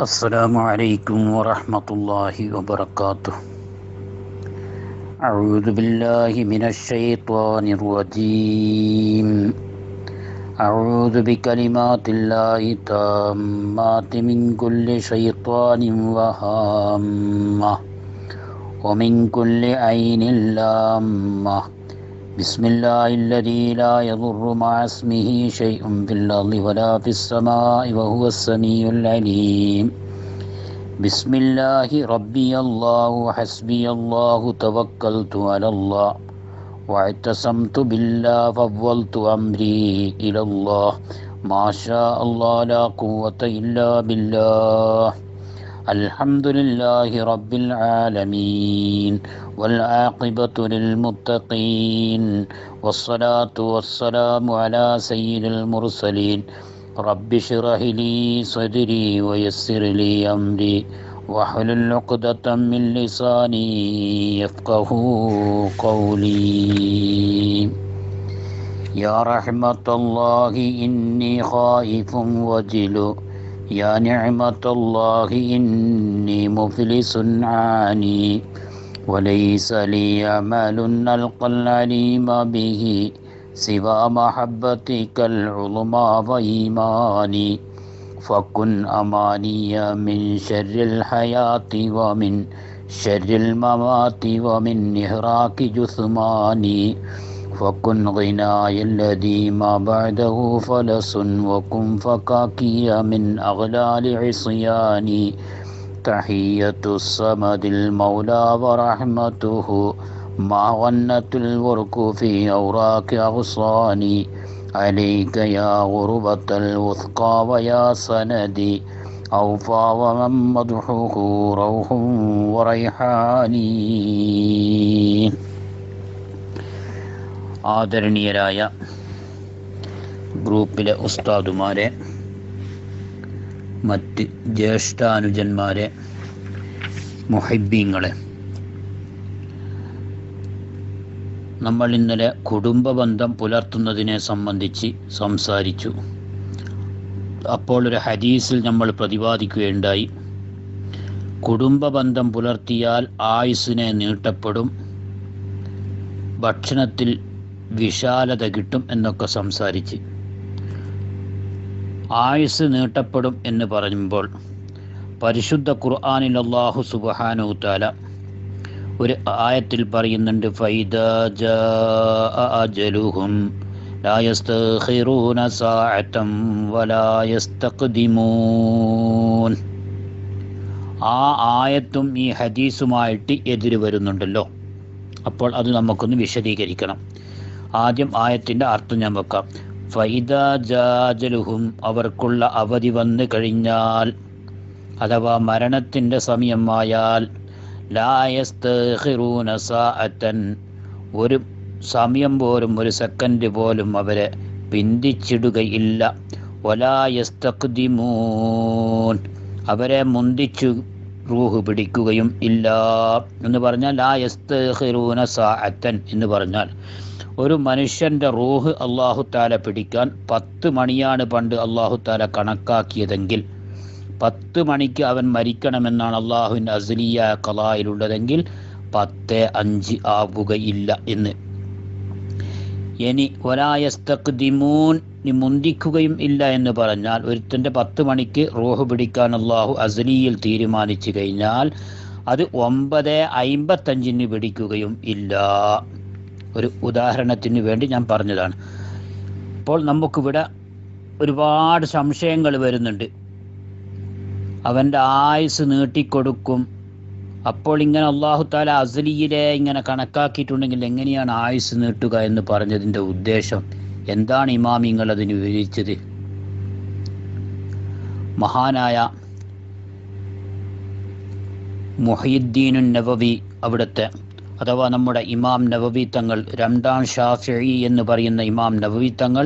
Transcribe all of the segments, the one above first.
السلام عليكم ورحمة الله وبركاته. أعوذ بالله من الشيطان الرجيم. أعوذ بكلمات الله التامات من كل شيطان وهامة ومن كل عين لامة. بسم الله الذي لا يضر مع اسمه شيء في الأرض ولا في السماء وهو السميع العليم. بسم الله ربي الله حسبي الله توكلت على الله واعتصمت بالله فضلت أمري إلى الله ما شاء الله لا قوة إلا بالله. الحمد لله رب العالمين والعاقبة للمتقين والصلاة والسلام على سيد المرسلين. رب اشرح لي صدري ويسر لي أمري واحلل عقدة من لساني يفقه قولي. يا رحمة الله إني خائف وجل يا نعمة الله إني مفلس عاني وليس لي عمل ألقى العليم به سوى محبتك العظمى وإيماني. فكن أماني من شر الحياة ومن شر الممات ومن إهراك جثماني. فكن غناي الذي ما بعده فلس وكن فكاكي من أغلال عصياني. تحية الصمد المولى ورحمته ما غنت الورك في أوراق أغصاني. عليك يا غربة الوثقى ويا سندي أوفى ومن مدحه روح وريحاني. ആദരണീയരായ ഗ്രൂപ്പിലെ ഉസ്താദുമാരെ, മറ്റ് ജ്യേഷ്ഠാനുജന്മാരെ, മുഹിബ്ബീങ്ങളെ, നമ്മൾ ഇന്നലെ കുടുംബ ബന്ധം പുലർത്തുന്നതിനെ സംബന്ധിച്ച് സംസാരിച്ചു. അപ്പോൾ ഒരു ഹദീസിൽ നമ്മൾ പ്രതിപാദിക്കുകയുണ്ടായി, കുടുംബ ബന്ധം പുലർത്തിയാൽ ആയുസ്സിനെ നീട്ടപ്പെടും, ഭക്ഷണത്തിൽ വിശാലത കിട്ടും എന്നൊക്കെ സംസാരിച്ച്. ആയുസ് നീട്ടപ്പെടും എന്ന് പറയുമ്പോൾ പരിശുദ്ധ ഖുർആനിൽ അല്ലാഹു സുബ്ഹാനഹു തആല ഒരു ആയത്തിൽ പറയുന്നുണ്ട്, ഫൈദാ ജാഅ അജലുഹും ലാ യസ്തഖിറൂന സാഅതൻ വലാ യസ്തഖ്ദിമൂൻ. ആ ആയത്തും ഈ ഹദീസുമായിട്ട് എതിര് വരുന്നുണ്ടല്ലോ. അപ്പോൾ അത് നമുക്കൊന്ന് വിശദീകരിക്കണം. ആദ്യം ആയത്തിൻ്റെ അർത്ഥം ഞാൻ വെക്കാം. ഫൈദാ ജാഅ അവർക്കുള്ള അവധി വന്നു കഴിഞ്ഞാൽ, അഥവാ മരണത്തിൻ്റെ സമയമായാൽ, ലാ യസ്തഖിറൂന സാഅതൻ ഒരു സമയം പോലും, ഒരു സെക്കൻഡ് പോലും അവരെ പിന്തിച്ചിടുകയില്ല. വലാ യസ്തഖ്ദിമൂൻ അവരെ മുന്തിച്ചു റൂഹ് പിടിക്കുകയും ഇല്ല എന്ന് പറഞ്ഞാൽ, ലാ യസ്തഖിറൂന സാഅതൻ എന്ന് പറഞ്ഞാൽ ഒരു മനുഷ്യൻ്റെ റൂഹ് അല്ലാഹു തആല പിടിക്കാൻ 10 മണിയാണ് പണ്ട് അല്ലാഹു തആല കണക്കാക്കിയതെങ്കിൽ 10 മണിക്ക് അവൻ മരിക്കണമെന്നാണ് അള്ളാഹുവിൻ്റെ അസ്ലിയ ഖളായിലുള്ളതെങ്കിൽ 10:05 ആവുകയില്ല എന്ന്. ഇനി വലാ യസ്തഖ്ദിമൂൻ മുന്തിക്കുകയും ഇല്ല എന്ന് പറഞ്ഞാൽ, ഒരുത്തൻ്റെ 10 മണിക്ക് റൂഹ് പിടിക്കാൻ അള്ളാഹു അസ്ലിയിൽ തീരുമാനിച്ചു കഴിഞ്ഞാൽ അത് 9:55 പിടിക്കുകയും ഇല്ല. ഒരു ഉദാഹരണത്തിന് വേണ്ടി ഞാൻ പറഞ്ഞതാണ്. അപ്പോൾ നമുക്കിവിടെ ഒരുപാട് സംശയങ്ങൾ വരുന്നുണ്ട്. അവൻ്റെ ആയുസ് നീട്ടിക്കൊടുക്കും. അപ്പോൾ ഇങ്ങനെ അല്ലാഹു തആല അസ്ലിയിലെ ഇങ്ങനെ കണക്കാക്കിയിട്ടുണ്ടെങ്കിൽ എങ്ങനെയാണ് ആയുസ് നീട്ടുക എന്ന് പറഞ്ഞതിൻ്റെ ഉദ്ദേശം എന്താണ്? ഇമാമിങ്ങൾ അതിന് വിവരിച്ചത്. മഹാനായ മുഹയ്യിദ്ദീനുൻ നവവി, അവിടുത്തെ അഥവാ നമ്മുടെ ഇമാം നവവി തങ്ങൾ, രണ്ടാം ഷാഫിഈ എന്ന് പറയുന്ന ഇമാം നവവി തങ്ങൾ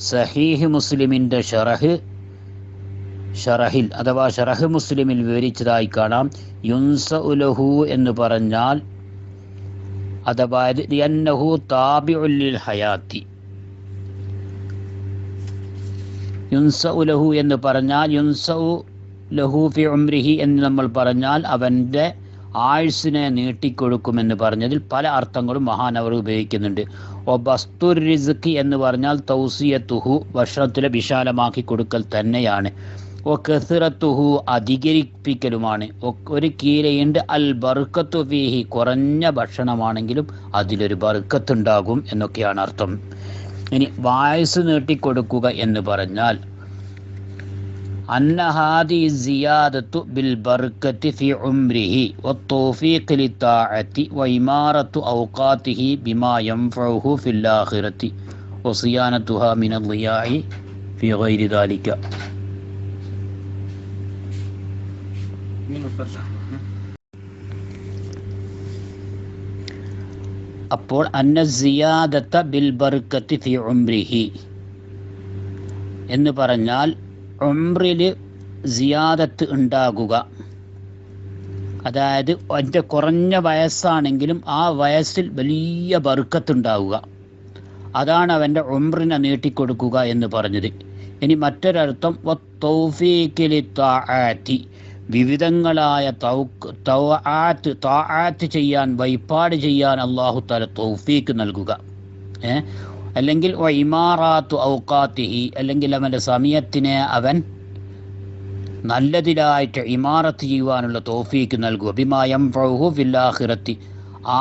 സഹീഹ് മുസ്ലിമിൻ്റെ ഷറഹിൽ അഥവാ ഷറഹ് മുസ്ലിമിൽ വിവരിച്ചതായി കാണാം. യുൻസഉ ലഹു എന്ന് പറഞ്ഞാൽ, അഥവാ ലിഅന്നഹു താബിഉൻ ലിൽ ഹയാത്തി, യുൻസഉ ലഹു എന്ന് പറഞ്ഞാൽ യുൻസഉ ലഹു ഫി ഉംരിഹി എന്ന് നമ്മൾ പറഞ്ഞാൽ അവൻ്റെ ആയുസ്സിനെ നീട്ടിക്കൊടുക്കുമെന്ന് പറഞ്ഞതിൽ പല അർത്ഥങ്ങളും മഹാനവർ ഉപയോഗിക്കുന്നുണ്ട്. ഒ ബസ്തുർ റിസ്ഖി എന്ന് പറഞ്ഞാൽ തൗസിയത്തുഹു ഭക്ഷണത്തിലെ വിശാലമാക്കി കൊടുക്കൽ തന്നെയാണ്. ഒ കസിറത്തുഹു അധികരിപ്പിക്കലുമാണ്. ഒരു കീരയുണ്ട് അൽ ബർക്കത്തു ഫീഹി കുറഞ്ഞ ഭക്ഷണമാണെങ്കിലും അതിലൊരു ബർക്കത്തുണ്ടാകും എന്നൊക്കെയാണ് അർത്ഥം. ഇനി വായസ് നീട്ടിക്കൊടുക്കുക എന്ന് പറഞ്ഞാൽ അന്ന ഹാദി സിയാദത്തു ബിൽ ബർക്കത്തി ഫി ഉംരിഹി വത്തൗഫീഖ് ലിത്താഅത്തി വഇമാറത്തു ഔഖാതിഹി ബിമാ യൻഫഉഹു ഫിൽ ആഖിറതി വസിയാനതുഹാ മിനൽ ളിയാഇ ഫി ഗൈരി ദാലിക. അപ്പോൾ അന്ന സിയാദത്ത ബിൽ ബർക്കത്തി ഫി ഉംരിഹി എന്ന് പറഞ്ഞാൽ ഉംറിൽ സിയാദത്ത് ഉണ്ടാകുക, അതായത് എൻ്റെ കുറഞ്ഞ വയസ്സാണെങ്കിലും ആ വയസ്സിൽ വലിയ ബർക്കത്തുണ്ടാവുക, അതാണ് അവൻ്റെ ഉംറിനെ നീട്ടിക്കൊടുക്കുക എന്ന് പറഞ്ഞത്. ഇനി മറ്റൊരർത്ഥം വത്തൗഫീഖ് ലിത്താഅത്തി വിവിധങ്ങളായ താഅത്ത് ചെയ്യാൻ, വഴിപാട് ചെയ്യാൻ അല്ലാഹു തആല തൗഫീഖ് നൽകുക. അല്ലെങ്കിൽ ഇമാറാത്തു ഔഖാത്തിഹി അല്ലെങ്കിൽ അവൻ്റെ സമയത്തിനെ അവൻ നല്ലതിലായിട്ട് ഇമാറത്ത് ചെയ്യുവാനുള്ള തൗഫീഖ് നൽകുക. ബിമാ യൻഫഉഹു ഫിൽ ആഖിറത്തി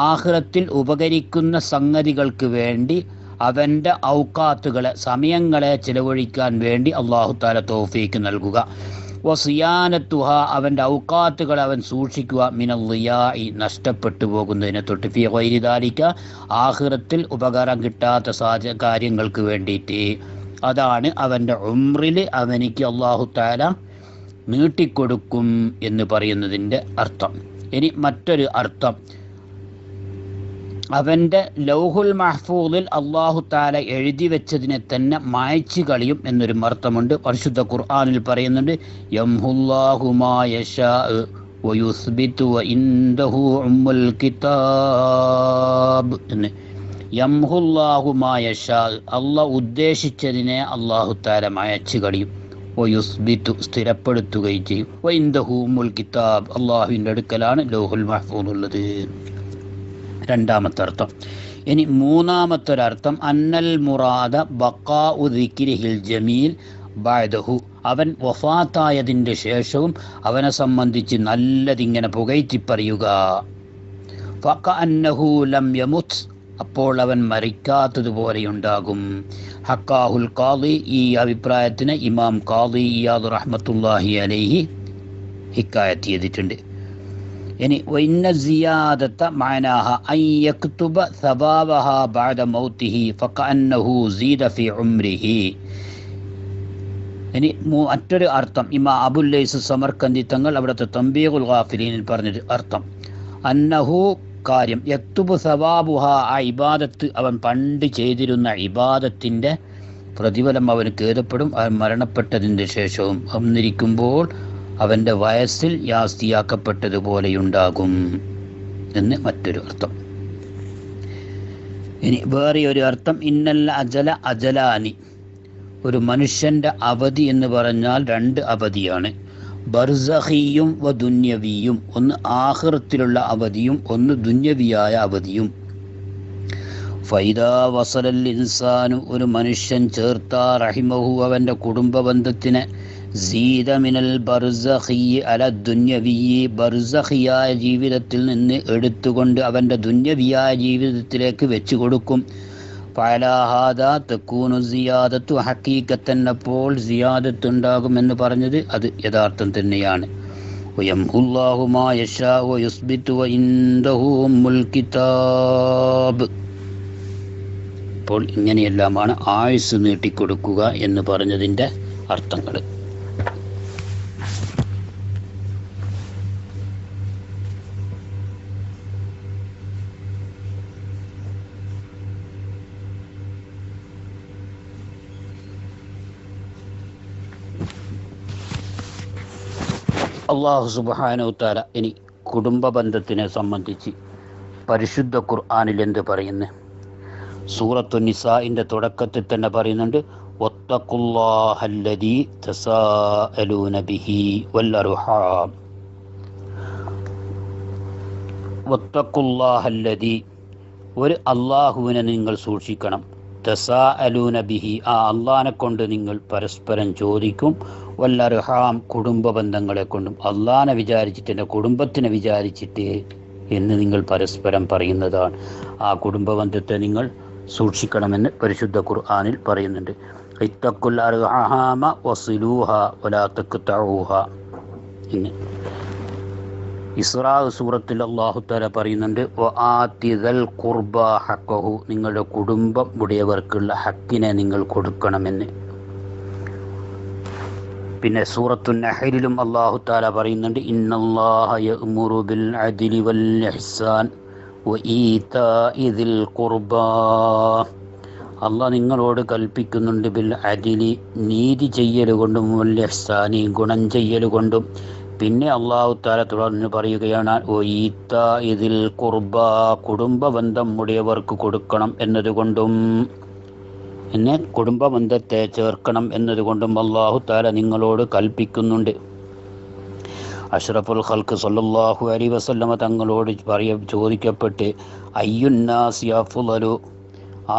ആഖിറത്തിൽ ഉപകരിക്കുന്ന സംഗതികൾക്ക് വേണ്ടി അവൻ്റെ ഔഖാത്തുകളെ സമയങ്ങളെ ചിലവഴിക്കാൻ വേണ്ടി അല്ലാഹു തആല തൗഫീഖ് നൽകുക. വസിയാനത്തുഹ അവൻ്റെ ഔഖാത്തുകൾ അവൻ സൂക്ഷിക്കുക മിനൽ ളിയാഇ നഷ്ടപ്പെട്ടു പോകുന്നതിനെ തൊട്ട് ഫി ഗൈരി ദാലിക ആഖിറത്തിൽ ഉപകാരം കിട്ടാത്ത കാര്യങ്ങൾക്ക് വേണ്ടിയിട്ട്. അതാണ് അവൻ്റെ ഉംറിൽ അവനിക്ക് അല്ലാഹു തആല നീട്ടിക്കൊടുക്കും എന്ന് പറയുന്നതിൻ്റെ അർത്ഥം. ഇനി മറ്റൊരു അർത്ഥം അവൻ്റെ ലൗഹുൽ മഹ്ഫൂദിൽ അല്ലാഹു തആല എഴുതി വെച്ചതിനെ തന്നെ മായ്ച്ചു കളയും എന്നൊരു അർത്ഥമുണ്ട്. പരിശുദ്ധ ഖുർആനിൽ പറയുന്നുണ്ട് യംഹുല്ലാഹു മാ യശാഉ വയുസ്ബിതു വഇൻദഹു ഉമ്മുൽ കിതാബ് എന്ന്. യംഹുല്ലാഹു മാ യശാഉ അല്ലാഹു ഉദ്ദേശിച്ചതിനെ അല്ലാഹു തആല മായ്ച്ചു കളയും. വയുസ്ബിതു സ്ഥിരപ്പെടുത്തുകയും ചെയ്യും. വഇൻദഹു ഉമ്മുൽ കിതാബ് അല്ലാഹുവിൻ്റെ അടുക്കലാണ് ലൗഹുൽ മഹ്ഫൂദ് ഉള്ളത്. രണ്ടാമത്തെ അർത്ഥം. ഇനി മൂന്നാമത്തെ ഒരർത്ഥം അന്നൽ മുറാദ ബഖാഉ ദിക്രിഹിൽ ജമീൽ ബഅദഹു അവൻ വഫാത്തായതിൻ്റെ ശേഷവും അവനെ സംബന്ധിച്ച് നല്ലതിങ്ങനെ പുകഴ്ത്തി പറയുക. ഫകഅന്നഹു ലം യമുത് അപ്പോൾ അവൻ മരിക്കാത്തതുപോലെയുണ്ടാകും. ഹക്കാഹുൽ ഖാദി ഈ അഭിപ്രായത്തിന് ഇമാം ഖാദി ഇയാദ് റഹ്മത്തുള്ളാഹി അലൈഹി ഹിക്കായത്ത് ചെയ്തിട്ടുണ്ട്. ഇനി വഇന്ന സിയാദത മഅനാഹ അൻ യക്തുബ സവാബഹ ബഅദ മൗതിഹി ഫകഅന്നഹു സീദ ഫി ഉംരിഹി. ഇനി മറ്റൊരു അർത്ഥം ഇമാം അബുൽ ലൈസ് സമർക്കന്ദി തങ്ങൾ അവിടുത്തെ തംബീഖുൽ ഗാഫിലീനിൽ പറഞ്ഞൊരു അർത്ഥം അന്നഹു കാര്യം യക്തുബു സവാബുഹ ആ ഇബാദത്ത് അവൻ പണ്ട് ചെയ്തിരുന്ന ഇബാദത്തിൻ്റെ പ്രതിഫലം അവന് കരുതപ്പെടും അവൻ മരണപ്പെട്ടതിൻ്റെ ശേഷവും വന്നിരിക്കുമ്പോൾ അവൻ്റെ വയസ്സിൽ യാസ്തിയാക്കപ്പെട്ടതുപോലെയുണ്ടാകും എന്ന് മറ്റൊരു അർത്ഥം. ഇനി വേറെ ഒരു അർത്ഥം ഇന്നൽ അജല അജലാനി ഒരു മനുഷ്യൻ്റെ അവധി എന്ന് പറഞ്ഞാൽ രണ്ട് അവധിയാണ്. ബർസഖിയും വ ദുന്യവിയും ഒന്ന് ആഖിറത്തിലുള്ള അവധിയും ഒന്ന് ദുന്യവിയായ അവധിയും. ഫൈദാ വസലൽ ഇൻസാനു ഒരു മനുഷ്യൻ ചേർത്താ റഹിമഹു അവൻ്റെ കുടുംബ ബന്ധത്തിനെ സീദ മിനൽ ബർസഖി അല ദുന്യവി ബർസഖിയായ ജീവിതത്തിൽ നിന്ന് എടുത്തുകൊണ്ട് അവൻ്റെ ദുന്യവിയായ ജീവിതത്തിലേക്ക് വെച്ചു കൊടുക്കും. ഫഅലാഹാദ തകൂനു സിയാദത്തു ഹഖീഖത്തൻ അപ്പോൾ സിയാദത്ത് ഉണ്ടാകുമെന്ന് പറഞ്ഞത് അത് യഥാർത്ഥം തന്നെയാണ്. വയംഹുല്ലാഹു മാ യശാഉ വയുസ്ബിതു വഇൻദഹു ഉമ്മുൽ കിതാബ്. അപ്പോൾ ഇങ്ങനെയെല്ലാമാണ് ആയുസ് നീട്ടിക്കൊടുക്കുക എന്ന് പറഞ്ഞതിൻ്റെ അർത്ഥങ്ങൾ. അല്ലാഹു സുബ്ഹാനഹു തആല ഇനി കുടുംബ ബന്ധത്തിനെ സംബന്ധിച്ച് പരിശുദ്ധ ഖുർആനിൽ എന്ത് പറയുന്നു? സൂറത്തു നിസാഇൻ്റെ തുടക്കത്തിൽ തന്നെ പറയുന്നുണ്ട് വത്തഖുല്ലാഹല്ലദീ തസാഅലൂന ബിഹി വൽഅർഹാം. വത്തഖുല്ലാഹല്ലദീ, ഒരു അള്ളാഹുവിനെ നിങ്ങൾ സൂക്ഷിക്കണം. തസാഅലൂന ബിഹി, ആ അള്ളാഹിനെ കൊണ്ട് നിങ്ങൾ പരസ്പരം ചോദിക്കും. വല്ലർഹാം, കുടുംബ ബന്ധങ്ങളെ കൊണ്ടും. അള്ളാഹിനെ വിചാരിച്ചിട്ട് എൻ്റെ കുടുംബത്തിനെ വിചാരിച്ചിട്ട് എന്ന് നിങ്ങൾ പരസ്പരം പറയുന്നതാണ്. ആ കുടുംബ ബന്ധത്തെ നിങ്ങൾ സൂക്ഷിക്കണമെന്ന് പരിശുദ്ധ ഖുർആനിൽ പറയുന്നുണ്ട്. ഇത്തഖുൽ അർഹാമ വസിലൂഹ വലാ തഖ്തഊഹ. ഇങ്ങനെ ഇസ്രാ സൂറത്തിൽ അല്ലാഹു തആല പറയുന്നുണ്ട്, വആതിദൽ ഖുർബ ഹഖഹു, നിങ്ങളുടെ കുടുംബം ഉടയവർക്കുള്ള ഹക്കിനെ നിങ്ങൾ കൊടുക്കണമെന്ന്. പിന്നെ സൂറത്തുൻ നഹ്ലിലും അല്ലാഹു തആല പറയുന്നുണ്ട്, ഇന്നല്ലാഹ യഅ്മുറു ബിൽ അദ്ലി വൽ ഇഹ്സാൻ വഈതാഇ ദിൽ ഖുർബാ. അള്ളാഹ് നിങ്ങളോട് കൽപ്പിക്കുന്നുണ്ട് ബിൽ അദ്ലി, നീതി ചെയ്യൽ കൊണ്ടും, വൽ ഇഹ്സാനി, ഗുണം ചെയ്യൽ കൊണ്ടും. പിന്നെ അള്ളാഹു തആല തുടർന്ന് പറയുകയാണ്, വഈതാഇ ദിൽ ഖുർബാ, കുടുംബ ബന്ധം ഉടയവർക്ക് കൊടുക്കണം എന്നതുകൊണ്ടും, എന്നെ കുടുംബ ബന്ധത്തെ ചേർക്കണം എന്നതുകൊണ്ടും അള്ളാഹു തആല നിങ്ങളോട് കൽപ്പിക്കുന്നുണ്ട്. അഷ്റഫുൽ ഖൽഖ് സല്ലല്ലാഹു അലൈഹി വസല്ലമ തങ്ങളോട് ചോദിക്കപ്പെട്ട്, അയ്യുന്നാസി അഫ്ളലു,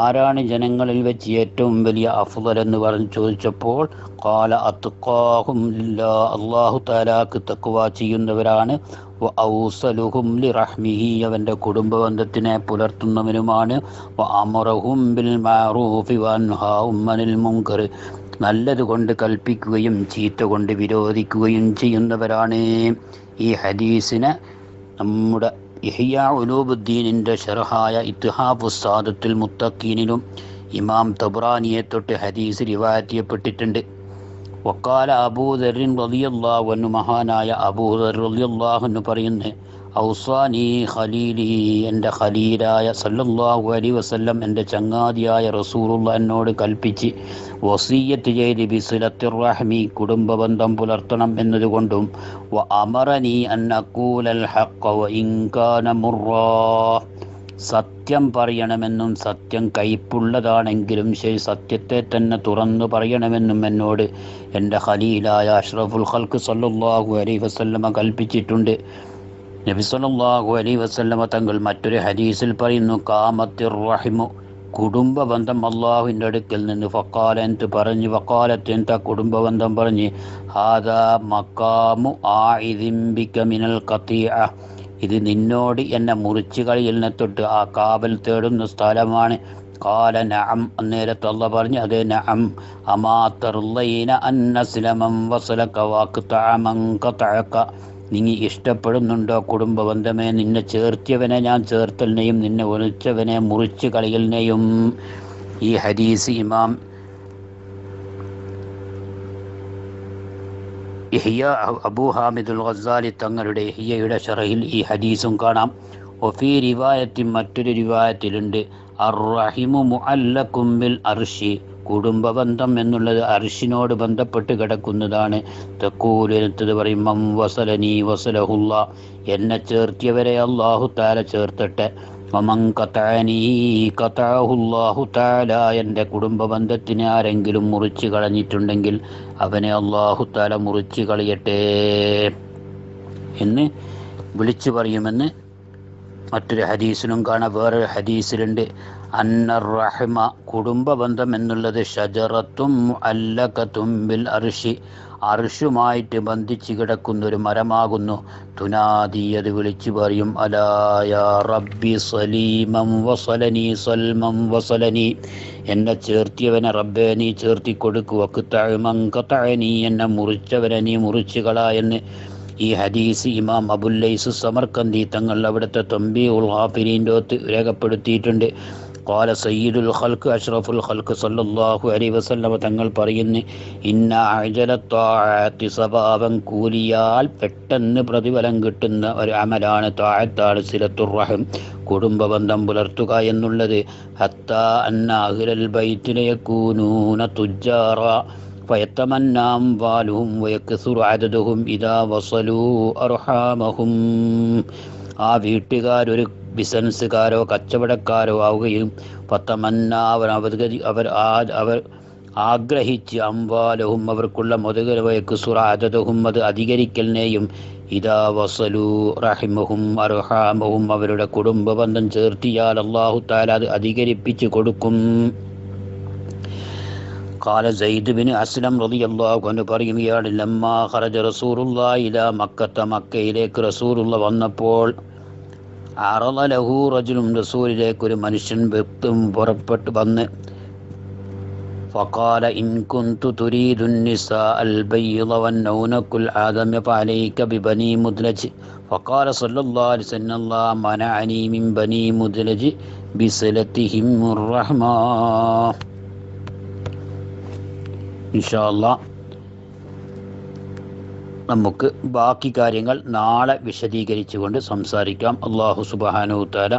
ആരാണ് ജനങ്ങളിൽ വെച്ച് ഏറ്റവും വലിയ അഫ്ളൽ എന്ന് പറഞ്ഞ് ചോദിച്ചപ്പോൾ, ഖാല അത്ഖാഹും ലില്ലാഹ്, അല്ലാഹു തആലാക്ക് തഖ്വ ചെയ്യുന്നവരാണ്. വ ഔസലുഹും ലിറഹ്മിഹി, അവൻ്റെ കുടുംബ ബന്ധത്തിനെ പുലർത്തുന്നവനുമാണ്. വ അമറഹും ബിൽ മഅറൂഫി വ അൻഹാഹും അനിൽ മുൻകർ, നല്ലത് കൊണ്ട് കൽപ്പിക്കുകയും ചീത്ത കൊണ്ട് വിരോധിക്കുകയും ചെയ്യുന്നവരാണ്. ഈ ഹദീസിനെ നമ്മുടെ ഇഹ്യാ ഉലൂമുദ്ദീനിൻ്റെ ശർഹായ ഇത്ഹാഫുസ് സാദത്തുൽ മുത്തഖീനിലും ഇമാം തബ്റാനിയെ തൊട്ട് ഹദീസ് റിവായത്ത് ചെയ്യപ്പെട്ടിട്ടുണ്ട്. വഖാല അബൂദർറിൻ റളിയല്ലാഹു അൻഹു, മഹാനായ അബൂദർ റളിയല്ലാഹു അൻഹു പറയുന്നു, ഔസാനി ഖലീലി, എൻ്റെ ഖലീലായ സല്ലല്ലാഹു അലൈഹി വസല്ലം, എൻ്റെ ചങ്ങാതിയായ റസൂലുള്ളാഹ് എന്നോട് കൽപ്പിച്ച് വസിയ്യത്ത് ചെയ്ത് ബിസിലത്തിർ റഹ്മി, കുടുംബ ബന്ധം പുലർത്തണം എന്നതുകൊണ്ടും, വ അമറനി അൻ അഖൂലൽ ഹഖ്ഖ വ ഇൻ കാന മുർറാ, സത്യം പറയണമെന്നും സത്യം കയ്പുള്ളതാണെങ്കിലും ശരി സത്യത്തെ തന്നെ തുറന്നു പറയണമെന്നും എന്നോട് എൻ്റെ ഖലീലായ അഷ്റഫുൽ ഖൽഖ് സല്ലല്ലാഹു അലൈഹി വസല്ലമ കൽപ്പിച്ചിട്ടുണ്ട്. നബി സല്ലല്ലാഹു അലൈഹി വസല്ലമ തങ്ങൾ മറ്റൊരു ഹദീസിൽ പറയുന്നു, ഖാമത്തിർ റഹിമു, കുടുംബ ബന്ധം അള്ളാഹുവിൻ്റെ അടുക്കൽ നിന്ന്. ഫഖാല, എന്ത് പറഞ്ഞു, വഖാലത്ത്, എന്താ കുടുംബ ബന്ധം പറഞ്ഞ്, ഹാദാ മഖാമു ആഇദിൻ ബിക മിനൽ ഖതീഅ, ഇത് നിന്നോട് എന്നെ മുറിച്ചു കളയലിനെ തൊട്ട് ആ കാവൽ തേടുന്ന സ്ഥലമാണ്. ഖാല നഅം, അന്നേരത്ത് അല്ലാഹ് പറഞ്ഞു, അതേ നഅം. അമാ തർളൈന അൻ അസ്ലമൻ വസലക വഖതഅ മൻ ഖതഅക, നീ ഇഷ്ടപ്പെടുന്നുണ്ടോ കുടുംബ ബന്ധമേ, നിന്നെ ചേർത്തിയവനെ ഞാൻ ചേർത്തലിനെയും നിന്നെ ഒളിച്ചവനെ മുറിച്ചു കളയലിനെയും. ഈ ഹദീസ് ഇമാം ഇഹ്യ അബൂ ഹാമിദുൽ ഗസാലി തങ്ങളുടെ ഇഹ്യയുടെ ശറഹിൽ ഈ ഹദീസും കാണാം. വഫീ റിവായത്തിൽ, മറ്റൊരു റിവായത്തിലുണ്ട്, അർറഹിമു മുഅല്ലഖും ബിൽ അർശി, കുടുംബ ബന്ധം എന്നുള്ളത് അർശിനോട് ബന്ധപ്പെട്ട് കിടക്കുന്നതാണ്. തഖൂലത് പറയും, മൻ വസലനി വസലഹുല്ലാ, എന്നെ ചേർത്തിയവരെ അല്ലാഹു തആല ചേർത്തട്ടെ. വമൻ ഖതഅനി ഖതഅഹുല്ലാഹു തആല, എൻ്റെ കുടുംബ ബന്ധത്തിനെ ആരെങ്കിലും മുറിച്ചു കളഞ്ഞിട്ടുണ്ടെങ്കിൽ അവനെ അല്ലാഹു തആല മുറിച്ചു കളയട്ടെ എന്ന് വിളിച്ചു പറയുമെന്ന് മറ്റൊരു ഹദീസിലും കാണാം. വേറൊരു ഹദീസിലുണ്ട്, അന്നർ റഹ്മ, കുടുംബ ബന്ധം എന്നുള്ളത് ഷജറത്തും മുഅല്ലഖത്തും ബിൽ അർശി, അർശുമായിട്ട് ബന്ധിച്ച് കിടക്കുന്ന ഒരു മരമാകുന്നു. തുനാദി, അത് വിളിച്ചു പറയും, അലാ യാ റബ്ബി സലീമൻ വസലനി സൽമൻ വസലനി, എന്നെ ചേർത്തിയവനെ റബ്ബേ നീ ചേർത്തി കൊടുക്കുക. ഖതഅ മൻ ഖതഅനി, എന്നെ മുറിച്ചവനെ നീ മുറിച്ചുകളാ എന്ന്. ഈ ഹദീസ് ഇമാം അബുല്ലൈസ് സമർക്കന്ദി തങ്ങൾ അവിടുത്തെ തംബീഉൽ ഗാഫിരീൻ്റെ ഒത്ത് രേഖപ്പെടുത്തിയിട്ടുണ്ട്. ഖാല സയ്യിദുൽ ഖൽഖ് അഷ്റഫുൽ ഖൽഖ് സല്ലല്ലാഹു അലൈഹി വസല്ലമ തങ്ങൾ പറയുന്നു, ഇന്ന അജലത്താഅത്തി സബാബൻ, കൂലിയാൽ പെട്ടെന്ന് പ്രതിഫലം കിട്ടുന്ന ഒരു അമലാണ് താഅത്താണ് സിലത്തുർ റഹിം, കുടുംബ ബന്ധം പുലർത്തുക എന്നുള്ളത്. ഹത്താ അന്ന അഹ്ലൽ ബൈത്തി ലയകൂനൂന തുജ്ജാറ ഫയത്തമന്നാ അംവാലുഹും വയക്സുറു അദദുഹും ഇദാ വസലൂ അർഹാമഹും, ആ വീട്ടുകാരൊരു ബിസിനസ്സുകാരോ കച്ചവടക്കാരോ ആവുകയും ഫത്തമന്ന അവർ ആഗ്രഹിച്ച് അംവാലഹും അവർക്കുള്ള മുതലുവയക്ക് സുറാദതഹും അത് അധികരിക്കലിനെയും ഇദാ വസലു റഹിമഹും അർഹാമഹും അവരുടെ കുടുംബ ബന്ധം ചേർത്തിയാൽ അല്ലാഹു തആല അത് അധികരിപ്പിച്ച് കൊടുക്കും. ഖാല സയ്യിദ് ബിൻ അസ്ലം റളിയല്ലാഹു അൻഹു പറയുകയാണ്, ലമ്മാ ഖറജ റസൂലുള്ളാഹി ഇലാ മക്കത്ത മക്കയിലേക്ക് റസൂലുള്ള വന്നപ്പോൾ അറള ലഹു റജുലുൻ റസൂലിലേക്ക് ഒരു മനുഷ്യൻ പുറപ്പെട്ടു വന്ന് فقال إن كنت تريد النساء البيض والنونك الآدم فعليك ببني مدلج فقال صلى الله عليه وسلم الله منعني من بني مدلج بصلتهم الرحمة. إن شاء الله നമുക്ക് ബാക്കി കാര്യങ്ങൾ നാളെ വിശദീകരിച്ചുകൊണ്ട് സംസാരിക്കാം. അല്ലാഹു സുബ്ഹാനഹു തആല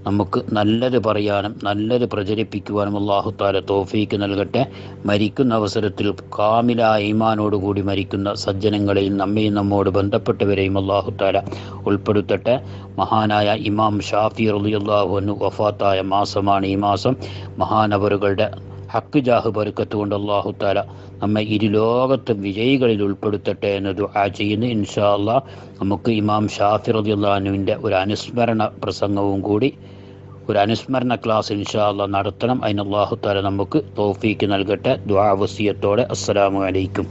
നമുക്ക് നല്ലത് പറയാനും നല്ലത് പ്രചരിപ്പിക്കുവാനും അല്ലാഹു തആല തൗഫീക്ക് നൽകട്ടെ. മരിക്കുന്ന അവസരത്തിൽ കാമിലായ ഈമാനോടുകൂടി മരിക്കുന്ന സജ്ജനങ്ങളെയും നമ്മയും നമ്മോട് ബന്ധപ്പെട്ടവരെയും അല്ലാഹു തആല ഉൾപ്പെടുത്തട്ടെ. മഹാനായ ഇമാം ഷാഫി റളിയല്ലാഹു അൻഹു വഫാത്തായ മാസമാണ് ഈ മാസം. മഹാനവറുകളുടെ ഹക്ക് ജാഹ് ബർക്കത്ത് കൊണ്ട് അല്ലാഹു തആല നമ്മെ ഇരുലോകത്തും വിജയികളിൽ ഉൾപ്പെടുത്തട്ടെ എന്ന് ദുആ ചെയ്യുന്നു. ഇൻഷാ അല്ലാഹ് നമുക്ക് ഇമാം ഷാഫി റളിയല്ലാഹു അൻഹുവിൻ്റെ ഒരു അനുസ്മരണ പ്രസംഗവും കൂടി, ഒരു അനുസ്മരണ ക്ലാസ് ഇൻഷാ അല്ലാഹ് നടത്തണം. അതിന് അല്ലാഹു തആല നമുക്ക് തൗഫീക്ക് നൽകട്ടെ. ദുആ വസിയത്തോടെ അസ്സലാമു അലൈക്കും.